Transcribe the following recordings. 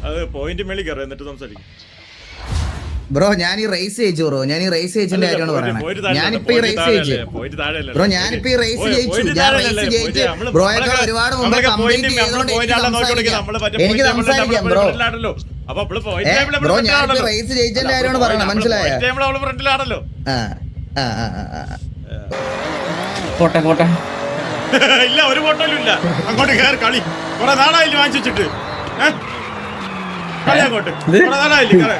അത് പോയിന്റ് മേളിൽ കയറി എന്നിട്ട് സംസാരിക്കും. ബ്രോ ഞാൻ ഈ റേസ് ജയിച്ചു ബ്രോ. ഞാൻ ഈ റേസ് ജയിച്ചതിന്റെ കാര്യമാണ് പറയണത്. ഞാനിപ്പോ ഈ റേസ് ജയിച്ചു ബ്രോ. ഞാനിപ്പോ ഈ റേസ് ജയിച്ചു. ഞാൻ റേസ് ജയിച്ച് ബ്രോയേക്കാൾ ഒരുപാട് മുമ്പ് കംപ്ലീറ്റ് ചെയ്തോണ്ട് എനിക്ക് സംസാരിക്കാം ബ്രോ. ബ്രോ ഞാനിപ്പോ റേസ് ജയിച്ചതിന്റെ കാര്യമാണ് പറയണത്. മനസ്സിലായോ? പോട്ടെ പോട്ടെ. ഇല്ല ഒരു ഫോട്ടോയിലും ഇല്ല. അങ്ങോട്ട് കയറി കളി. കുറെ നാളായില്ല വാങ്ങിച്ചിട്ട്. കളി അങ്ങോട്ട് കുറെ നാളായില്ല.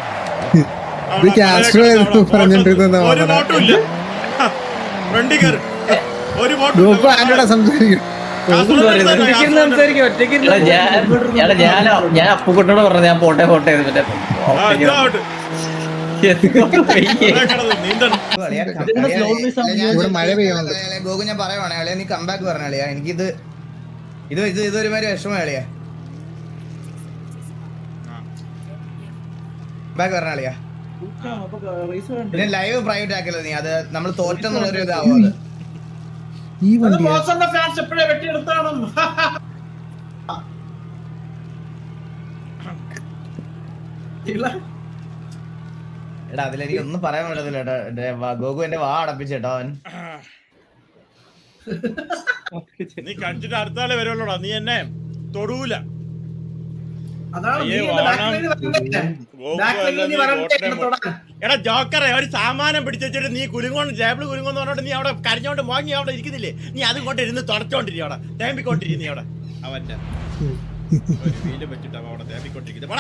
ഒരു ഫോട്ടോ ഇല്ല. വണ്ടി കയറി ഒരു ഫോട്ടോ സംസാരിക്കും. ഞാൻ അപ്പുക്കുട്ടനോട് പറഞ്ഞു ഞാൻ പോട്ടെ പോട്ടെ. മഴ പെയ്യുന്നുണ്ട്. ഗോകു ഞാൻ പറയുവാണേ അളിയാ, നീ കംബാക്ക് പറഞ്ഞ അളിയാ. എനിക്കിത് ഇതൊരുമാതിരി വിഷമം അളിയാ. ബാക്ക് പറഞ്ഞ അളിയാ. പിന്നെ ലൈവ് പ്രൈവറ്റ് ആക്കല്ലോ നീ. അത് നമ്മൾ തോറ്റെന്നുള്ളൊരു ഇതാവും. അത് ഈ വണ്ടി എടാ അതിലെനിക്ക് ഒന്നും പറയാൻ പറ്റത്തില്ല. ഗോകു എന്റെ വാ അടപ്പിച്ചേട്ടോ അവൻ. നീ കടിച്ചിട്ട് അടുത്താളെ വരുമല്ലോടാ. നീ എന്നെ തൊടൂല. എടാ ജോക്കറെ ഒരു സാമാനം പിടിച്ചിട്ട് നീ കുലുങ്ങോണ്ട് ടേബിൾ കുലുങ്ങോന്ന് പറഞ്ഞോണ്ട് നീ അവിടെ കരഞ്ഞോണ്ട് വാങ്ങി അവിടെ ഇരിക്കുന്നില്ലേ? നീ അതും കൊണ്ട് ഇരുന്ന് തുടച്ചോണ്ടിരിക്കും. അവിടെ തേമ്പിക്കൊണ്ടിരിക്കും നീ അവിടെ. അവന്റെ ഒരു വീലും വെച്ചിട്ട് അവ അവിടെ തേമ്പിക്കൊണ്ടിരിക്കുന്നത്.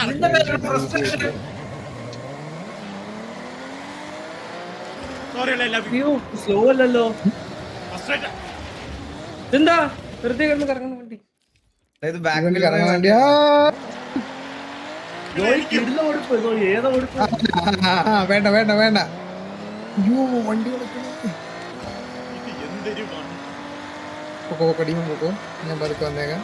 സ്ലോ അല്ലല്ലോ. എന്താ വെറുതെ കിടന്ന് കറങ്ങുന്ന വണ്ടി? കറങ്ങാൻ വേണ്ടിയാ. വേണ്ട വേണ്ട വേണ്ട. അയ്യോ വണ്ടി കടിയും പോക്കോ. ഞാൻ പതുക്കെ വന്നേക്കാം.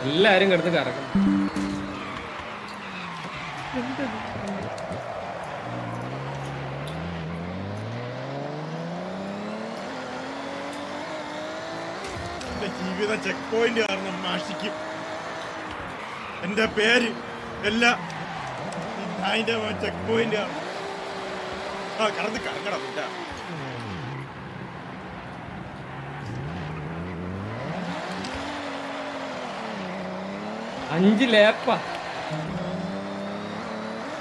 എല്ലാരും കിടന്ന് കറങ്ങും. ജീവിത ചെക്ക് പോയിന്റ് കാരണം മാഷിക്കും എന്റെ പേര് എല്ലാ ചെക്ക് പോയിന്റ് ആണ്. കടന്ന് കറങ്ങണം. 5 ലേപ്പാ.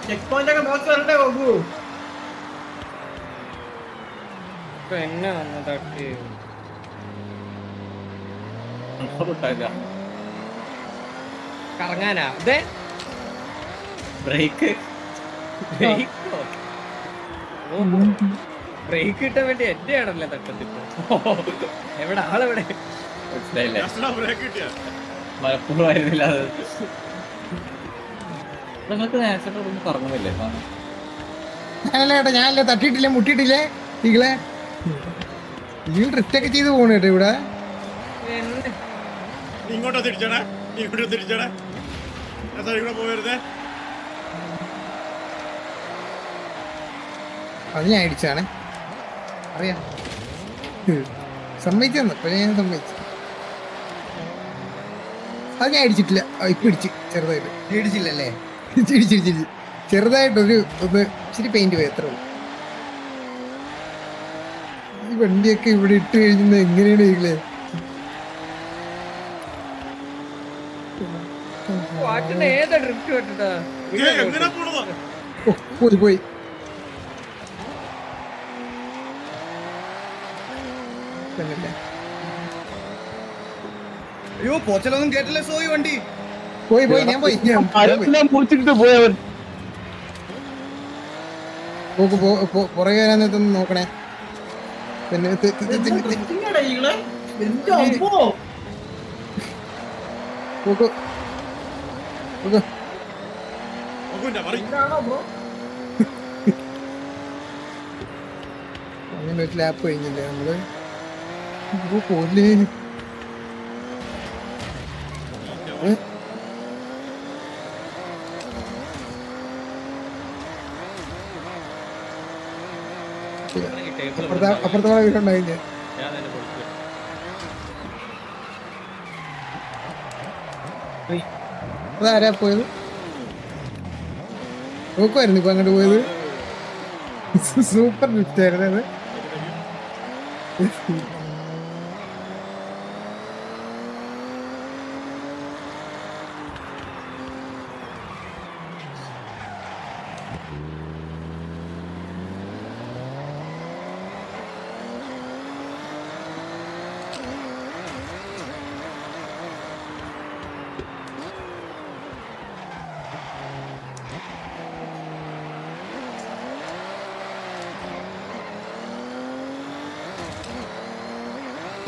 ചെക്ക് പോയിന്റ് ഒക്കെ നോക്കി വരണ്ടേ നോക്കൂ. എന്നെ വന്നതാക്കി കറങ്ങാനാ. അതെ ബ്രേക്ക് ബ്രേക്ക് കിട്ടാൻ വേണ്ടി എന്റെ ആണല്ലേ തട്ടത്തിപ്പോ. എവിടെ ആളെവിടെ മനസ്സിലായില്ലേ? മലപ്പുറമായിരുന്നില്ല അത്. നിങ്ങൾക്ക് നേരത്തെ ഒന്നും കറങ്ങുന്നില്ലേ? ഞാനല്ലേ തട്ടിയിട്ടില്ലേ മുട്ടിയിട്ടില്ലേ ഈകളെ. ഈ ഡ്രിഫ്റ്റ് ഒക്കെ ചെയ്ത് പോണ കേട്ടോ ഇവിടെ. ഇങ്ങോട്ടോ തിരിച്ചോണേ. ഇങ്ങോട്ടോ തിരിച്ചോണേ. ഇവിടെ പോയരുതേ. അത് ഞാൻ ഇടിച്ചാണ് അറിയാം. സമ്മതിച്ചെന്ന് ഇപ്പൊ ഞാൻ സമ്മതിച്ചു. അത് ഞാൻ ഇടിച്ചിട്ടില്ല. ഇപ്പൊ ഇടിച്ച് ചെറുതായിട്ട്. ഇടിച്ചില്ലല്ലേ? ഇടിച്ചിടിച്ചിടിച്ച് ചെറുതായിട്ടൊരു ഒന്ന് ഇച്ചിരി പെയിന്റ് പോയി. എത്ര ഈ വണ്ടിയൊക്കെ ഇവിടെ ഇട്ട് കഴിഞ്ഞാൽ എങ്ങനെയാണ് ഈകളെ? പോയി പോയി. അയ്യോ പോച്ചലൊന്നും കേട്ടില്ല. സോയി വണ്ടി പോയി പോയി. ഞാൻ പോയി. പോയവൻ പുറകെ വരാനൊന്ന് നോക്കണേ. പിന്നെ അങ്ങനെ ഒരു ലാപ്പ് കഴിഞ്ഞില്ലേ നമ്മള്? പോലെ അപ്പുറത്തെ വീടുണ്ടായി. അതാരാ പോയത്? നോക്കുമായിരുന്നു ഇപ്പൊ അങ്ങോട്ട് പോയത്. സൂപ്പർ ലിഫ്റ്റ് ആയിരുന്നു അത്.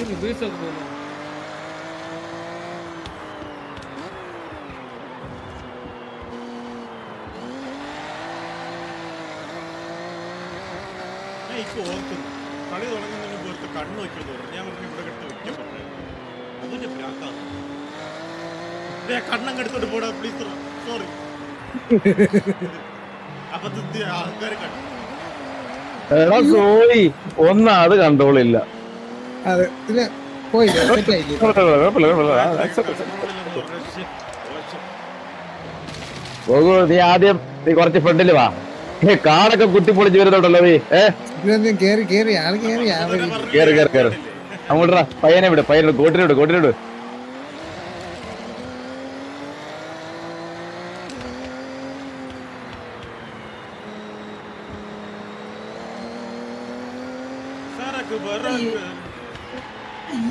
റിവേഴ്സ് ഒക്കെ പോകുന്നു. എനിക്ക് ഓർക്കുന്നു കളി തുടങ്ങുന്നതിന് മുമ്പ് കണ്ണു വയ്ക്കുമെന്ന് പറഞ്ഞു. ഞാൻ പറഞ്ഞു ഇവിടെ കിടത്ത് വയ്ക്കപ്പെട്ടെ അതിന്റെ പ്രാന്താണ്. കണ്ണങ്ങ് എടുത്തോട്ട് പോടാ പ്ലീസ്. സോറി. അബദ്ധത്തിൽ ആൾക്കാർ കണ്ടു. സോറി ഒന്നും അത് കൺട്രോളില്ല. അതെ പിന്നെ പോയില്ല, നീ ആദ്യം നീ കുറച്ച് ഫ്രണ്ടില് വാ. കാടൊക്കെ കുത്തിപ്പൊളിച്ച് വരുന്നുണ്ടല്ലോ നീ. കേറി കേറി ആള് കേറി കേറി കേറി കേറി അങ്ങോട്ടാ. പയ്യനെ വിട്, പയ്യനോട് കോട്ടിനോട് കോട്ടിനോട്.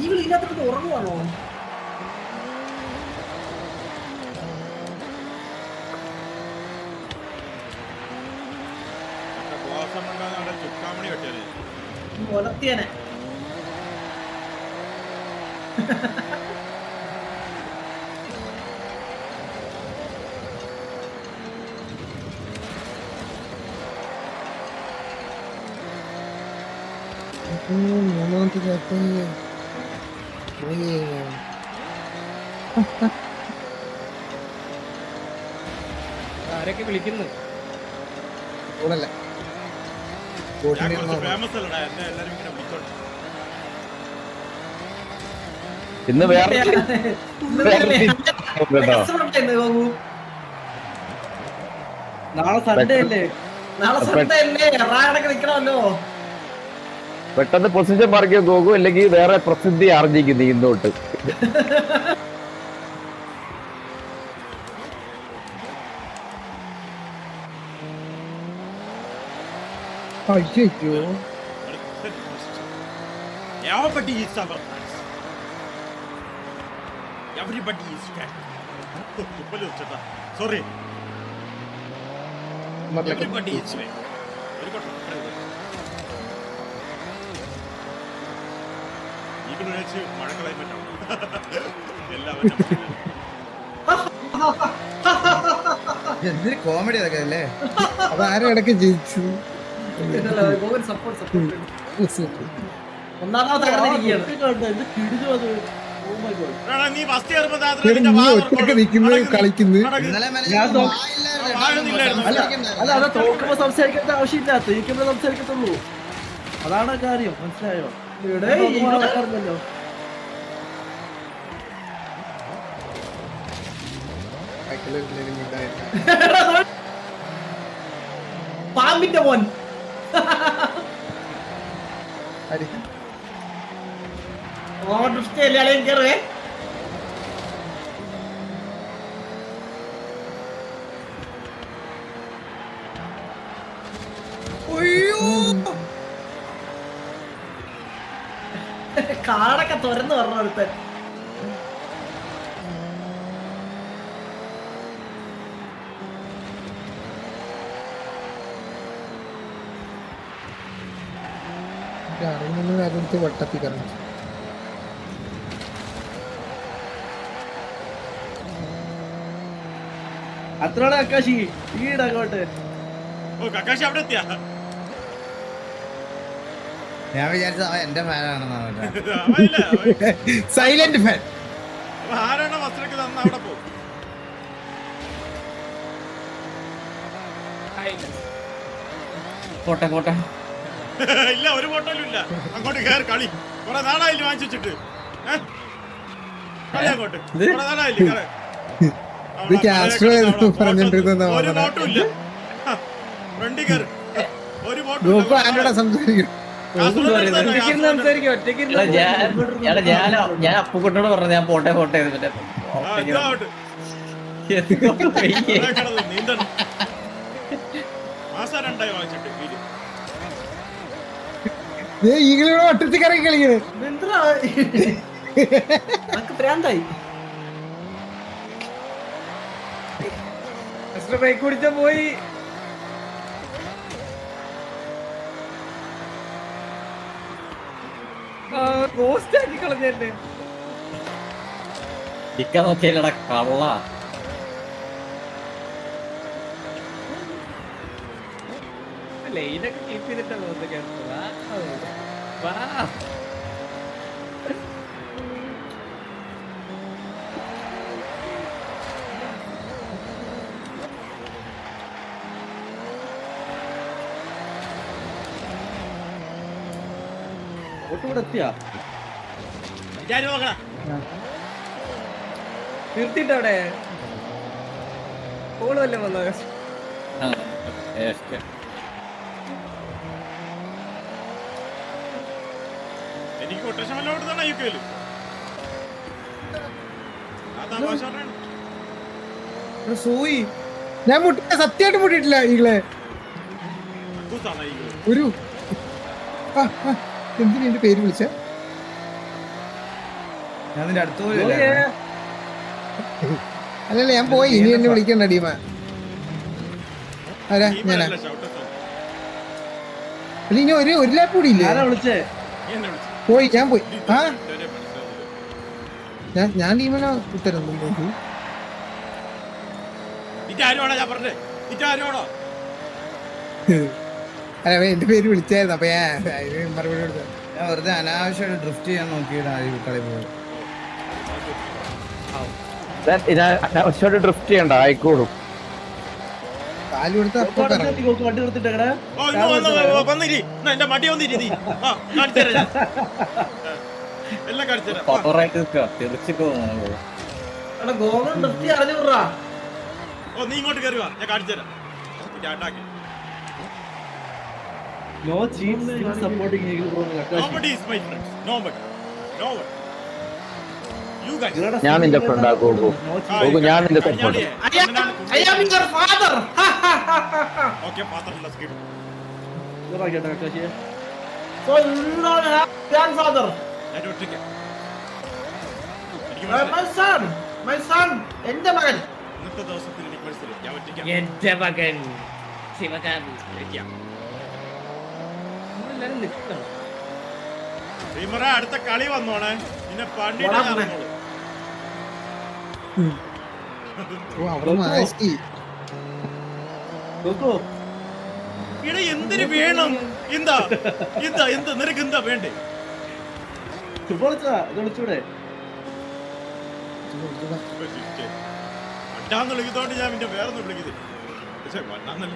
ഇതിനകത്തോട്ട് ഉറങ്ങുവാണോ? ചുക്കാമണി കെട്ടിയാലേ ഒലത്തിയനെ മൂന്നാമത്തെ ആരൊക്കെ വിളിക്കുന്നു? കൂടല്ല ഫേമസ് അല്ലടാ എന്നെ എല്ലാരും ഇങ്ങനെ വിളിച്ചോണ്ട്. ഇന്ന് വേറെ നാളെ സൺഡേ അല്ലേ? നാളെ സൺഡേ അല്ലേ? റാടൊക്കെ നിക്കണമല്ലോ. പെട്ടെന്ന് പൊസിഷൻ മാറിക്കോ ഗോകു, അല്ലെങ്കിൽ വേറെ പ്രസിദ്ധി ആർജിക്കും നീ ഇന്നോട്ട്. അയ്യോ Everybody is our friends. Everybody is cat. Sorry. Everybody is way. Very good. Even when it's Mara climate. എന്തൊരു കോമഡി അതൊക്കെ അല്ലേ. അത് ആരും ഇടയ്ക്ക് ജയിച്ചു. ഒന്നാമത്തെ കടന്നിരിക്കുകയാണ്. നീ ഫസ്റ്റ് ഇയർ നീ ഒറ്റക്ക് നിക്കുന്നത് കളിക്കുന്നത്. ഇന്നലെ അല്ല അത് തോക്കുമ്പോ സംസാരിക്കേണ്ട ആവശ്യമില്ല, ജയിക്കുമ്പോ സംസാരിക്കത്തുള്ളൂ. അതാണ് കാര്യം, മനസ്സിലായോ? നടക്കാറില്ലല്ലോ. പാമ്പിന്റെ മോൻ കേറുവേ. കാടൊക്കെ തുറന്നു പറഞ്ഞ ഒരുത്തൻ. അതെടുത്ത് വട്ടത്തി കറങ്ങി. അത്രയാണ് ആകാശി ഈടങ്ങോട്ട്. ഓ കക്കാശി അവിടെ എത്തിയാ. ഞാൻ വിചാരിച്ചത് അവൻ എന്റെ ഫാനാണെന്നാണ്. Silent fan. ആരാണ് വസ്ത്രക്ക് തന്ന അവിടെ പോകും. കോട്ടെ കോട്ടെ ഇല്ല ഒരു ഫോട്ടോയിലും ഇല്ല. അങ്ങോട്ട് കയറി കളി. കുറെ നാളായില്ല വാങ്ങിച്ചിട്ട്. കളി അങ്ങോട്ട് കുറെ നാളായില്ലേ. ഇത് കാസ്ട്രോ പറഞ്ഞോണ്ടിരുന്ന ഒരു വോട്ടും ഇല്ല. ഫ്രണ്ടിൽ കയറി. ഒരു വോട്ടും ഇല്ല. ഗോകു ആരോടാ സംസാരിക്കും ഒറ്റയ്ക്കിരുന്ന് സംസാരിക്കും ഒറ്റയ്ക്കിരുന്ന് ഞാൻ അപ്പുക്കുട്ടനോട് പറഞ്ഞു ഞാൻ പോട്ടെ പോട്ടെ മറ്റേ ആ, ഇതാ out. വയ്യേ. അവിടെ കിടന്ന് നീന്തണം. മാസം 2 വാങ്ങിച്ചിട്ട് വീട്. ഈകളോട് ഒറ്റത്തിൽ കറങ്ങി കളിക്കുന്നത് എന്തിനാ നമുക്ക് പ്രാന്തായി ബൈക്ക് കുടിച്ച പോയി. റോസ്റ്റ് ആക്കി കളഞ്ഞെ. ഇക്ക നോക്കിയല്ലടാ കള്ള. ലൈനൊക്കെ ക്ലിപ്പ് ചെയ്തിട്ടാ പോകുന്നത്. വാ ഒട്ടുകൂടെ എത്തിയാ ഇതാരും നോക്കണ. നിർത്തിട്ടവിടെ കോള് വല്ലതും വന്നത്. എനിക്ക് കൊട്ടേഷൻ വല്ല കൊടുത്താണ് യുകെയില്. അതാ ഭാഷാണ്. സൂയി ഞാൻ മുട്ടില്ല സത്യമായിട്ട് മുട്ടിയിട്ടില്ല ഈകളെ കൂസാണ് ഈ ഗോൾ. ഒരു എന്തിനാ എന്റെ പേര് വിളിച്ച ഞാൻ നിന്റെ അടുത്ത് അല്ലല്ല ഞാൻ പോയി ഇനി എന്നെ വിളിക്കണ്ട ഡീമ ആരാ ഞാനാ ടീമിലല്ല shout out. അല്ല ഇനി ഒരു ലാപ്പ് കൂടി ഇല്ലേ ആരാ വിളിച്ചേ? നീ എന്നെ വിളിച്ചു. പോയി ഞാൻ പോയി ആ ഇതുവരെ മനസ്സിലാവുന്നില്ല. ഞാൻ ടീമിനാ ഉത്തരം നോക്കി ഇതാരുവാണോ ഞാൻ പറഞ്ഞേ? ഇതാരുവാണോ? അല്ല അവൻ എന്റെ പേര് വിളിച്ചായിരുന്നു അപ്പൊ ഞാൻ അതിന് മറുപടി കൊടുത്ത ഞാൻ വെറുതെ അനാവശ്യമായിട്ട് ഡ്രിഫ്റ്റ് ചെയ്യാൻ നോക്കിയിട്ടാണ് ഈ കളി പോയത്. അനാവശ്യമായിട്ട് ഡ്രിഫ്റ്റ് ചെയ്യണ്ട ആയിക്കോളും. കാല് കൊടുത്ത അപ്പൊ ഗോകു കറങ്ങും ഗോകു വണ്ടി നിർത്തിട്ടേക്കടാ. ഓ, ഇന്ന് വന്നിരി. എന്നാ എന്റെ മടി വന്നിരി നീ. ആ, കാണിച്ചു തരാം ഞാൻ. എല്ലാം കാണിച്ചു തരാം. ആ. പവറായിട്ട് നിൽക്കുക തെറിച്ചിട്ട് പോകുന്നു. എടാ ഗോവൻ നിർത്തി അറിഞ്ഞു വിട്രാ ഓ, നീ ഇങ്ങോട്ട് കയറി വാ, ഞാൻ കാണിച്ചു തരാം. ഇത് attack. No cheats in supporting eagle bro. Nobody is my friend. Nobody. No one. You guys. ഞാൻ നിന്റെ ഫ്രണ്ടാ ഗോകു. ഗോകു ഞാൻ നിന്റെ support. I am your father. Okay, father, let's give. So you don't have grandfather. ഞാൻ ഒറ്റയ്ക്ക്. എനിക്ക് My മനസ്സിലായി. son. My son. എന്റെ മകൻ. ഇന്നത്തെ ദിവസത്തിൽ എനിക്ക് മനസ്സിലായി. ഞാൻ ഒറ്റയ്ക്കാണ്. എന്റെ മകൻ ശിവകാന്ത്. ഒറ്റയ്ക്കാണ്. എല്ലാരും നിൽക്കണം. ഭീമറ, അടുത്ത കളി വന്നോണേ. നിന്നെ പണ്ടിട്ട് പോടാ ഞാൻ മോനെ. ഇറങ്ങുള്ളൂ. ഓ അവിടെ മാറ്റി ഗോകു ഇവിടെ എന്തിനു വേണം? എന്താ എന്താ എന്താ നിനക്ക് എന്താ വേണ്ടേ? വിളിച്ചതാ ഇത് വിളിച്ചൂടെ? വണ്ടാന്ന് വിളിക്കുന്നോണ്ട് ഞാൻ പിന്നെ വേറൊന്നും വിളിക്കുന്നത്. പക്ഷെ വണ്ടാന്നല്ല.